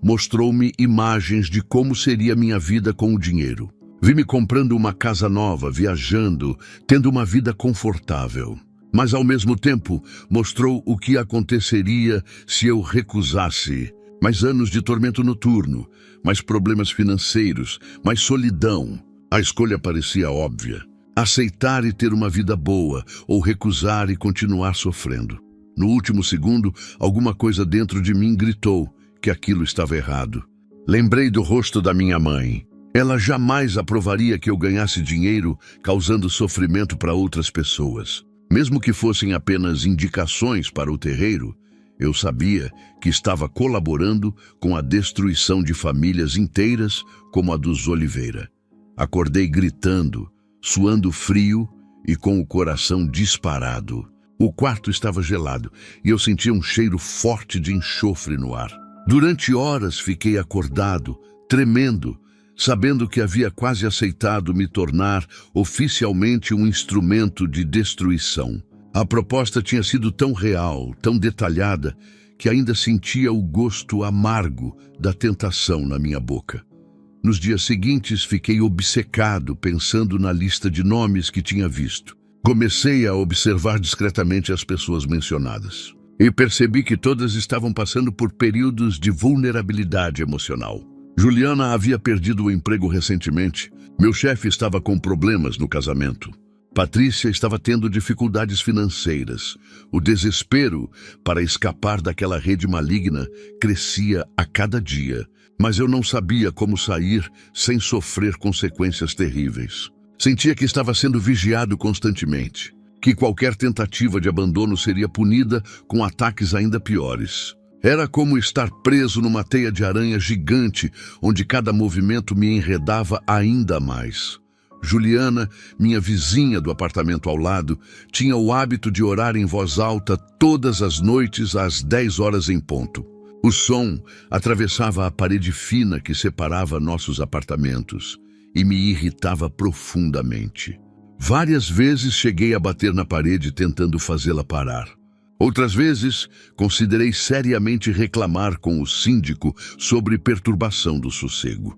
Mostrou-me imagens de como seria minha vida com o dinheiro. Vi-me comprando uma casa nova, viajando, tendo uma vida confortável. Mas ao mesmo tempo mostrou o que aconteceria se eu recusasse. Mais anos de tormento noturno, mais problemas financeiros, mais solidão. A escolha parecia óbvia: aceitar e ter uma vida boa, ou recusar e continuar sofrendo. No último segundo, alguma coisa dentro de mim gritou que aquilo estava errado. Lembrei do rosto da minha mãe. Ela jamais aprovaria que eu ganhasse dinheiro causando sofrimento para outras pessoas. Mesmo que fossem apenas indicações para o terreiro, eu sabia que estava colaborando com a destruição de famílias inteiras como a dos Oliveira. Acordei gritando, suando frio e com o coração disparado. O quarto estava gelado e eu sentia um cheiro forte de enxofre no ar. Durante horas fiquei acordado, tremendo, sabendo que havia quase aceitado me tornar oficialmente um instrumento de destruição. A proposta tinha sido tão real, tão detalhada, que ainda sentia o gosto amargo da tentação na minha boca. Nos dias seguintes, fiquei obcecado pensando na lista de nomes que tinha visto. Comecei a observar discretamente as pessoas mencionadas e percebi que todas estavam passando por períodos de vulnerabilidade emocional. Juliana havia perdido o emprego recentemente. Meu chefe estava com problemas no casamento. Patrícia estava tendo dificuldades financeiras. O desespero para escapar daquela rede maligna crescia a cada dia, mas eu não sabia como sair sem sofrer consequências terríveis. Sentia que estava sendo vigiado constantemente, que qualquer tentativa de abandono seria punida com ataques ainda piores. Era como estar preso numa teia de aranha gigante, onde cada movimento me enredava ainda mais. Juliana, minha vizinha do apartamento ao lado, tinha o hábito de orar em voz alta todas as noites às 10 horas em ponto. O som atravessava a parede fina que separava nossos apartamentos e me irritava profundamente. Várias vezes cheguei a bater na parede tentando fazê-la parar. Outras vezes, considerei seriamente reclamar com o síndico sobre perturbação do sossego.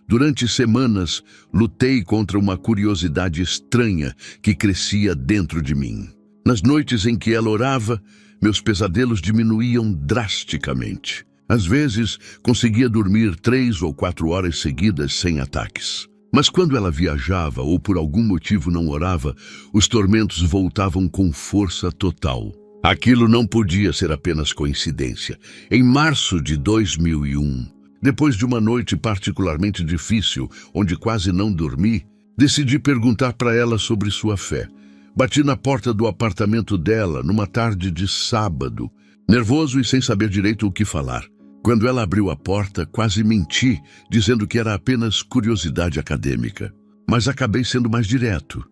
Durante semanas, lutei contra uma curiosidade estranha que crescia dentro de mim. Nas noites em que ela orava, meus pesadelos diminuíam drasticamente. Às vezes, conseguia dormir 3 ou 4 horas seguidas sem ataques. Mas quando ela viajava ou por algum motivo não orava, os tormentos voltavam com força total. Aquilo não podia ser apenas coincidência. Em março de 2001, depois de uma noite particularmente difícil, onde quase não dormi, decidi perguntar para ela sobre sua fé. Bati na porta do apartamento dela numa tarde de sábado, nervoso e sem saber direito o que falar. Quando ela abriu a porta, quase menti, dizendo que era apenas curiosidade acadêmica. Mas acabei sendo mais direto.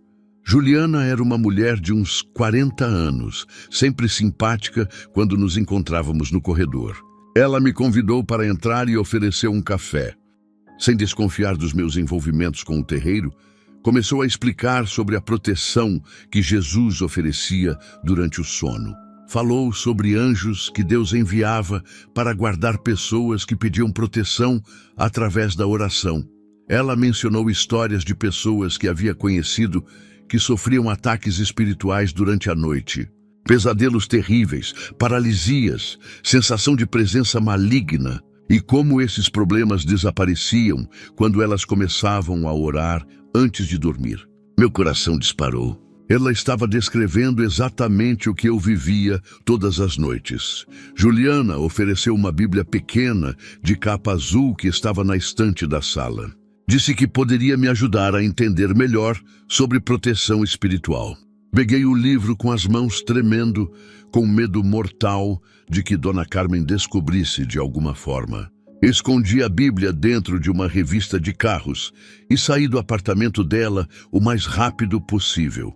Juliana era uma mulher de uns 40 anos, sempre simpática quando nos encontrávamos no corredor. Ela me convidou para entrar e ofereceu um café. Sem desconfiar dos meus envolvimentos com o terreiro, começou a explicar sobre a proteção que Jesus oferecia durante o sono. Falou sobre anjos que Deus enviava para guardar pessoas que pediam proteção através da oração. Ela mencionou histórias de pessoas que havia conhecido que sofriam ataques espirituais durante a noite. Pesadelos terríveis, paralisias, sensação de presença maligna e como esses problemas desapareciam quando elas começavam a orar antes de dormir. Meu coração disparou. Ela estava descrevendo exatamente o que eu vivia todas as noites. Juliana ofereceu uma Bíblia pequena de capa azul que estava na estante da sala. Disse que poderia me ajudar a entender melhor sobre proteção espiritual. Peguei o livro com as mãos tremendo, com medo mortal de que Dona Carmen descobrisse de alguma forma. Escondi a Bíblia dentro de uma revista de carros e saí do apartamento dela o mais rápido possível.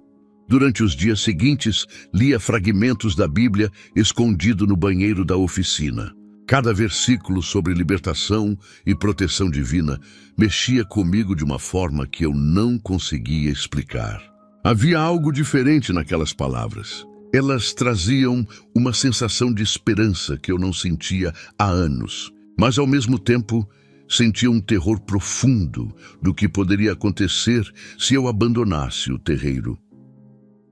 Durante os dias seguintes, lia fragmentos da Bíblia escondido no banheiro da oficina. Cada versículo sobre libertação e proteção divina mexia comigo de uma forma que eu não conseguia explicar. Havia algo diferente naquelas palavras. Elas traziam uma sensação de esperança que eu não sentia há anos, mas ao mesmo tempo sentia um terror profundo do que poderia acontecer se eu abandonasse o terreiro.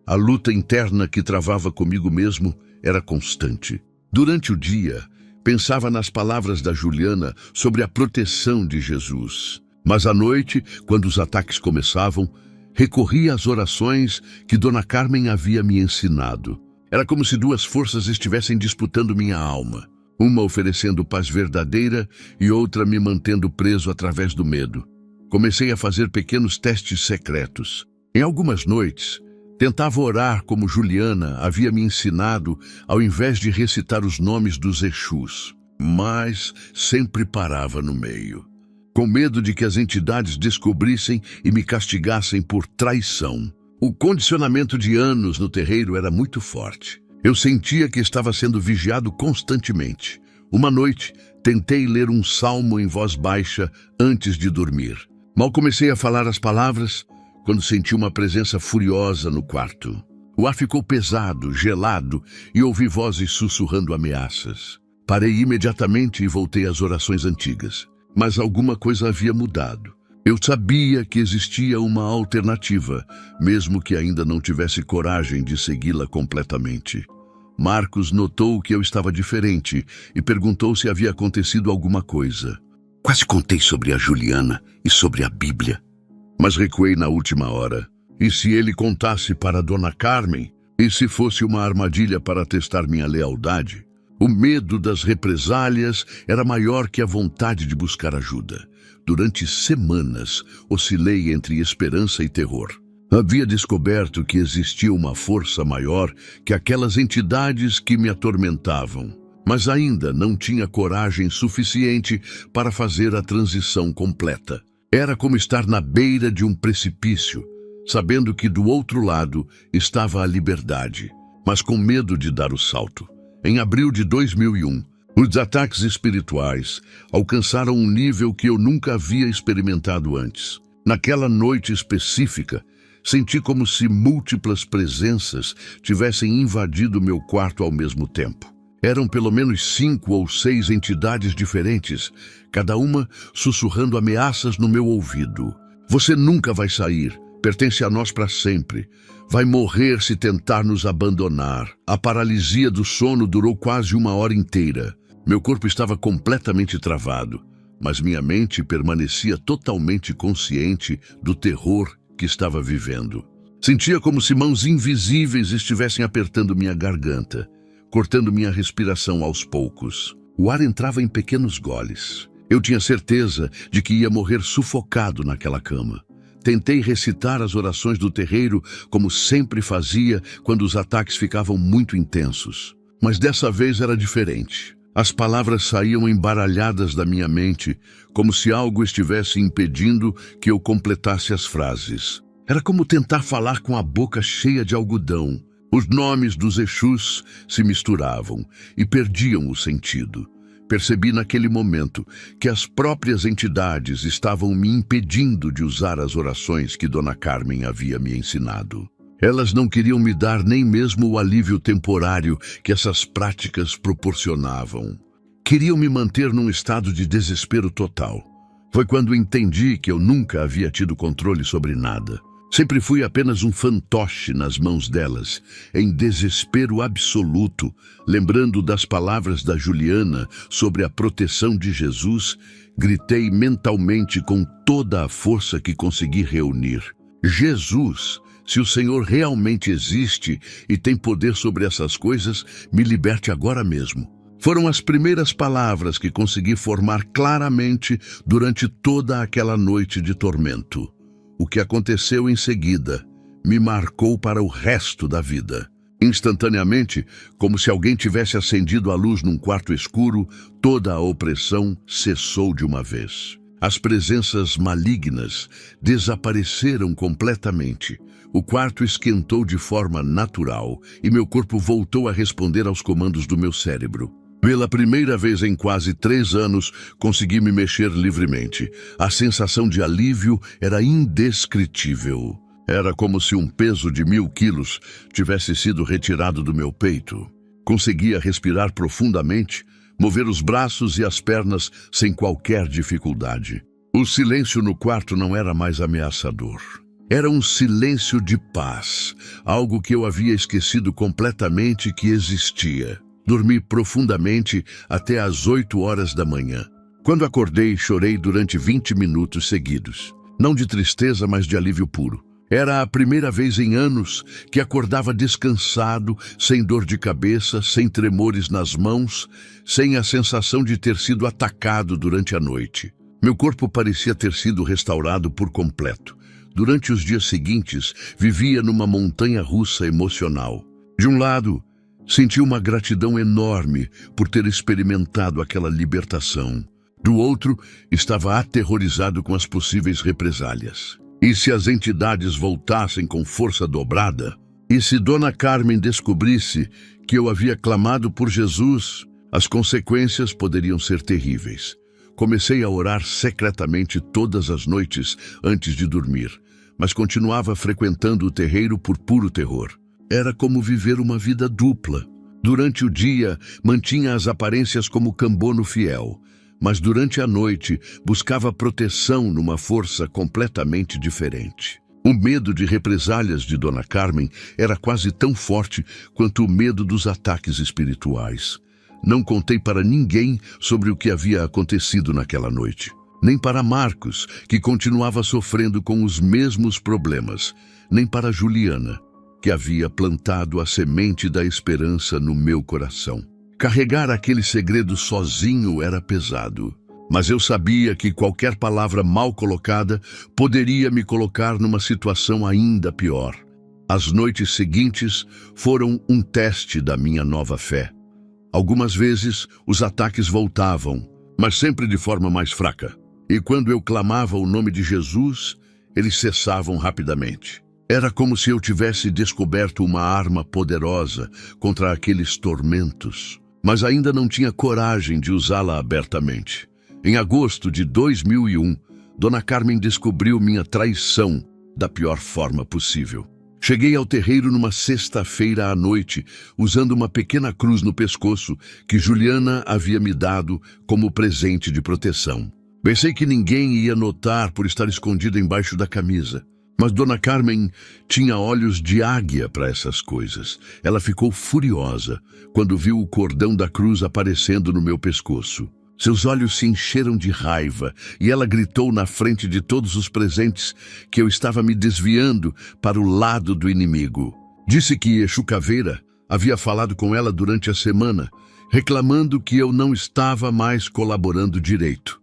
A luta interna que travava comigo mesmo era constante. Durante o dia, pensava nas palavras da Juliana sobre a proteção de Jesus. Mas à noite, quando os ataques começavam, recorria às orações que Dona Carmen havia me ensinado. Era como se duas forças estivessem disputando minha alma, uma oferecendo paz verdadeira e outra me mantendo preso através do medo. Comecei a fazer pequenos testes secretos. Em algumas noites, tentava orar como Juliana havia me ensinado, ao invés de recitar os nomes dos Exus, mas sempre parava no meio, com medo de que as entidades descobrissem e me castigassem por traição. O condicionamento de anos no terreiro era muito forte. Eu sentia que estava sendo vigiado constantemente. Uma noite, tentei ler um salmo em voz baixa antes de dormir. Mal comecei a falar as palavras, quando senti uma presença furiosa no quarto. O ar ficou pesado, gelado, e ouvi vozes sussurrando ameaças. Parei imediatamente e voltei às orações antigas. Mas alguma coisa havia mudado. Eu sabia que existia uma alternativa, mesmo que ainda não tivesse coragem de segui-la completamente. Marcos notou que eu estava diferente e perguntou se havia acontecido alguma coisa. Quase contei sobre a Juliana e sobre a Bíblia, mas recuei na última hora. E se ele contasse para Dona Carmen? E se fosse uma armadilha para testar minha lealdade? O medo das represálias era maior que a vontade de buscar ajuda. Durante semanas, oscilei entre esperança e terror. Havia descoberto que existia uma força maior que aquelas entidades que me atormentavam, mas ainda não tinha coragem suficiente para fazer a transição completa. Era como estar na beira de um precipício, sabendo que do outro lado estava a liberdade, mas com medo de dar o salto. Em abril de 2001, os ataques espirituais alcançaram um nível que eu nunca havia experimentado antes. Naquela noite específica, senti como se múltiplas presenças tivessem invadido meu quarto ao mesmo tempo. Eram pelo menos 5 ou 6 entidades diferentes, cada uma sussurrando ameaças no meu ouvido. Você nunca vai sair, pertence a nós para sempre. Vai morrer se tentar nos abandonar. A paralisia do sono durou quase 1 hora inteira. Meu corpo estava completamente travado, mas minha mente permanecia totalmente consciente do terror que estava vivendo. Sentia como se mãos invisíveis estivessem apertando minha garganta, cortando minha respiração aos poucos. O ar entrava em pequenos goles. Eu tinha certeza de que ia morrer sufocado naquela cama. Tentei recitar as orações do terreiro como sempre fazia quando os ataques ficavam muito intensos. Mas dessa vez era diferente. As palavras saíam embaralhadas da minha mente, como se algo estivesse impedindo que eu completasse as frases. Era como tentar falar com a boca cheia de algodão. Os nomes dos Exus se misturavam e perdiam o sentido. Percebi naquele momento que as próprias entidades estavam me impedindo de usar as orações que Dona Carmen havia me ensinado. Elas não queriam me dar nem mesmo o alívio temporário que essas práticas proporcionavam. Queriam me manter num estado de desespero total. Foi quando entendi que eu nunca havia tido controle sobre nada. Sempre fui apenas um fantoche nas mãos delas, em desespero absoluto, lembrando das palavras da Juliana sobre a proteção de Jesus, gritei mentalmente com toda a força que consegui reunir. Jesus, se o Senhor realmente existe e tem poder sobre essas coisas, me liberte agora mesmo. Foram as primeiras palavras que consegui formar claramente durante toda aquela noite de tormento. O que aconteceu em seguida me marcou para o resto da vida. Instantaneamente, como se alguém tivesse acendido a luz num quarto escuro, toda a opressão cessou de uma vez. As presenças malignas desapareceram completamente. O quarto esquentou de forma natural e meu corpo voltou a responder aos comandos do meu cérebro. Pela primeira vez em quase 3 anos, consegui me mexer livremente. A sensação de alívio era indescritível. Era como se um peso de 1000 quilos tivesse sido retirado do meu peito. Conseguia respirar profundamente, mover os braços e as pernas sem qualquer dificuldade. O silêncio no quarto não era mais ameaçador. Era um silêncio de paz, algo que eu havia esquecido completamente que existia. Dormi profundamente até às 8 horas da manhã. Quando acordei, chorei durante 20 minutos seguidos. Não de tristeza, mas de alívio puro. Era a primeira vez em anos que acordava descansado, sem dor de cabeça, sem tremores nas mãos, sem a sensação de ter sido atacado durante a noite. Meu corpo parecia ter sido restaurado por completo. Durante os dias seguintes, vivia numa montanha-russa emocional. De um lado, senti uma gratidão enorme por ter experimentado aquela libertação. Do outro, estava aterrorizado com as possíveis represálias. E se as entidades voltassem com força dobrada? E se Dona Carmen descobrisse que eu havia clamado por Jesus? As consequências poderiam ser terríveis. Comecei a orar secretamente todas as noites antes de dormir, mas continuava frequentando o terreiro por puro terror. Era como viver uma vida dupla. Durante o dia, mantinha as aparências como cambono fiel, mas durante a noite buscava proteção numa força completamente diferente. O medo de represálias de Dona Carmen era quase tão forte quanto o medo dos ataques espirituais. Não contei para ninguém sobre o que havia acontecido naquela noite. Nem para Marcos, que continuava sofrendo com os mesmos problemas, nem para Juliana, que havia plantado a semente da esperança no meu coração. Carregar aquele segredo sozinho era pesado, mas eu sabia que qualquer palavra mal colocada poderia me colocar numa situação ainda pior. As noites seguintes foram um teste da minha nova fé. Algumas vezes os ataques voltavam, mas sempre de forma mais fraca. E quando eu clamava o nome de Jesus, eles cessavam rapidamente. Era como se eu tivesse descoberto uma arma poderosa contra aqueles tormentos, mas ainda não tinha coragem de usá-la abertamente. Em agosto de 2001, Dona Carmen descobriu minha traição da pior forma possível. Cheguei ao terreiro numa sexta-feira à noite, usando uma pequena cruz no pescoço que Juliana havia me dado como presente de proteção. Pensei que ninguém ia notar por estar escondida embaixo da camisa. Mas Dona Carmen tinha olhos de águia para essas coisas. Ela ficou furiosa quando viu o cordão da cruz aparecendo no meu pescoço. Seus olhos se encheram de raiva e ela gritou na frente de todos os presentes que eu estava me desviando para o lado do inimigo. Disse que Exu Caveira havia falado com ela durante a semana, reclamando que eu não estava mais colaborando direito.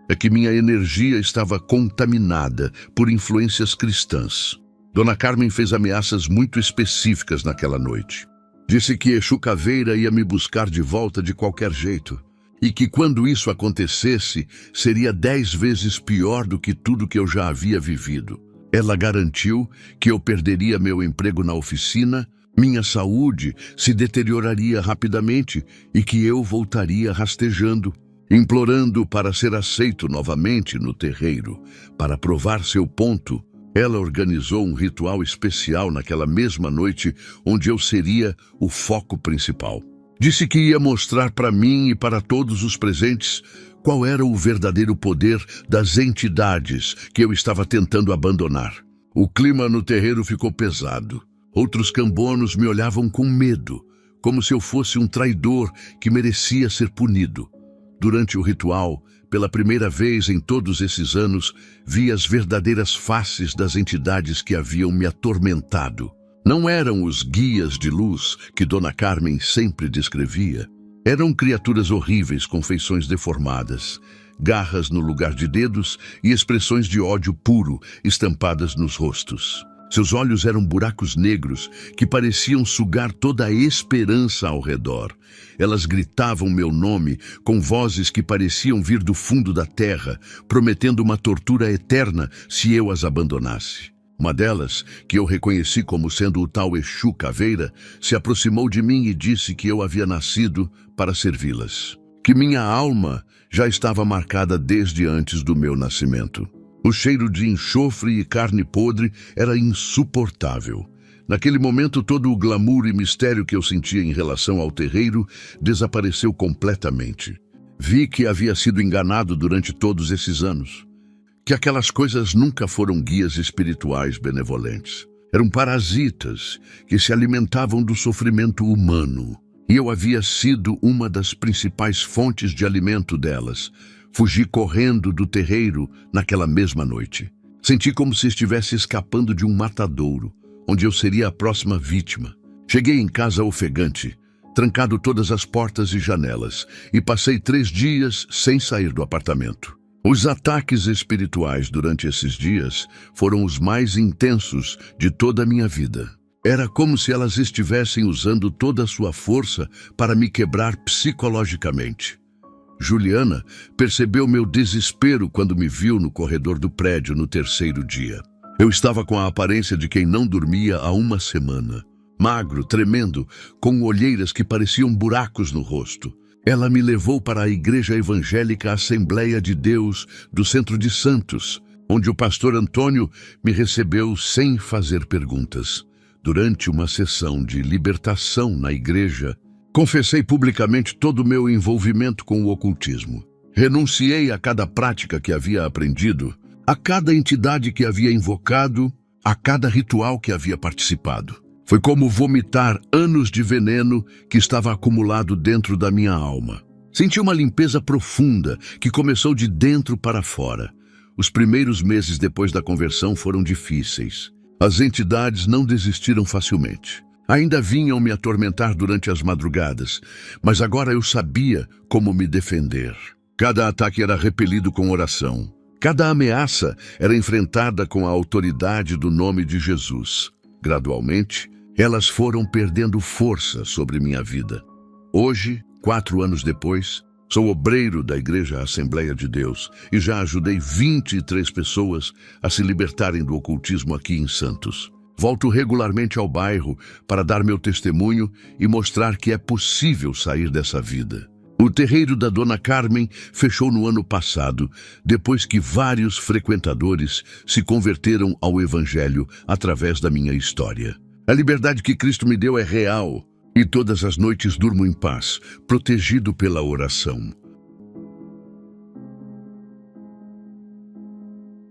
É que minha energia estava contaminada por influências cristãs. Dona Carmen fez ameaças muito específicas naquela noite. Disse que Exu Caveira ia me buscar de volta de qualquer jeito, e que quando isso acontecesse, seria 10 vezes pior do que tudo que eu já havia vivido. Ela garantiu que eu perderia meu emprego na oficina, minha saúde se deterioraria rapidamente e que eu voltaria rastejando. Implorando para ser aceito novamente no terreiro, para provar seu ponto, ela organizou um ritual especial naquela mesma noite, onde eu seria o foco principal. Disse que ia mostrar para mim e para todos os presentes qual era o verdadeiro poder das entidades que eu estava tentando abandonar. O clima no terreiro ficou pesado. Outros cambonos me olhavam com medo, como se eu fosse um traidor que merecia ser punido. Durante o ritual, pela primeira vez em todos esses anos, vi as verdadeiras faces das entidades que haviam me atormentado. Não eram os guias de luz que Dona Carmen sempre descrevia. Eram criaturas horríveis com feições deformadas, garras no lugar de dedos e expressões de ódio puro estampadas nos rostos. Seus olhos eram buracos negros que pareciam sugar toda a esperança ao redor. Elas gritavam meu nome com vozes que pareciam vir do fundo da terra, prometendo uma tortura eterna se eu as abandonasse. Uma delas, que eu reconheci como sendo o tal Exu Caveira, se aproximou de mim e disse que eu havia nascido para servi-las, que minha alma já estava marcada desde antes do meu nascimento. O cheiro de enxofre e carne podre era insuportável. Naquele momento, todo o glamour e mistério que eu sentia em relação ao terreiro desapareceu completamente. Vi que havia sido enganado durante todos esses anos, que aquelas coisas nunca foram guias espirituais benevolentes. Eram parasitas que se alimentavam do sofrimento humano, e eu havia sido uma das principais fontes de alimento delas, Fugi correndo do terreiro naquela mesma noite. Senti como se estivesse escapando de um matadouro, onde eu seria a próxima vítima. Cheguei em casa ofegante, trancado todas as portas e janelas, e passei 3 dias sem sair do apartamento. Os ataques espirituais durante esses dias foram os mais intensos de toda a minha vida. Era como se elas estivessem usando toda a sua força para me quebrar psicologicamente. Juliana percebeu meu desespero quando me viu no corredor do prédio no 3º dia. Eu estava com a aparência de quem não dormia há 1 semana. Magro, tremendo, com olheiras que pareciam buracos no rosto. Ela me levou para a Igreja Evangélica Assembleia de Deus do Centro de Santos, onde o pastor Antônio me recebeu sem fazer perguntas. Durante uma sessão de libertação na igreja, confessei publicamente todo o meu envolvimento com o ocultismo. Renunciei a cada prática que havia aprendido, a cada entidade que havia invocado, a cada ritual que havia participado. Foi como vomitar anos de veneno que estava acumulado dentro da minha alma. Senti uma limpeza profunda que começou de dentro para fora. Os primeiros meses depois da conversão foram difíceis. As entidades não desistiram facilmente. Ainda vinham me atormentar durante as madrugadas, mas agora eu sabia como me defender. Cada ataque era repelido com oração. Cada ameaça era enfrentada com a autoridade do nome de Jesus. Gradualmente, elas foram perdendo força sobre minha vida. Hoje, 4 anos depois, sou obreiro da Igreja Assembleia de Deus e já ajudei 23 pessoas a se libertarem do ocultismo aqui em Santos. Volto regularmente ao bairro para dar meu testemunho e mostrar que é possível sair dessa vida. O terreiro da Dona Carmen fechou no ano passado, depois que vários frequentadores se converteram ao Evangelho através da minha história. A liberdade que Cristo me deu é real e todas as noites durmo em paz, protegido pela oração.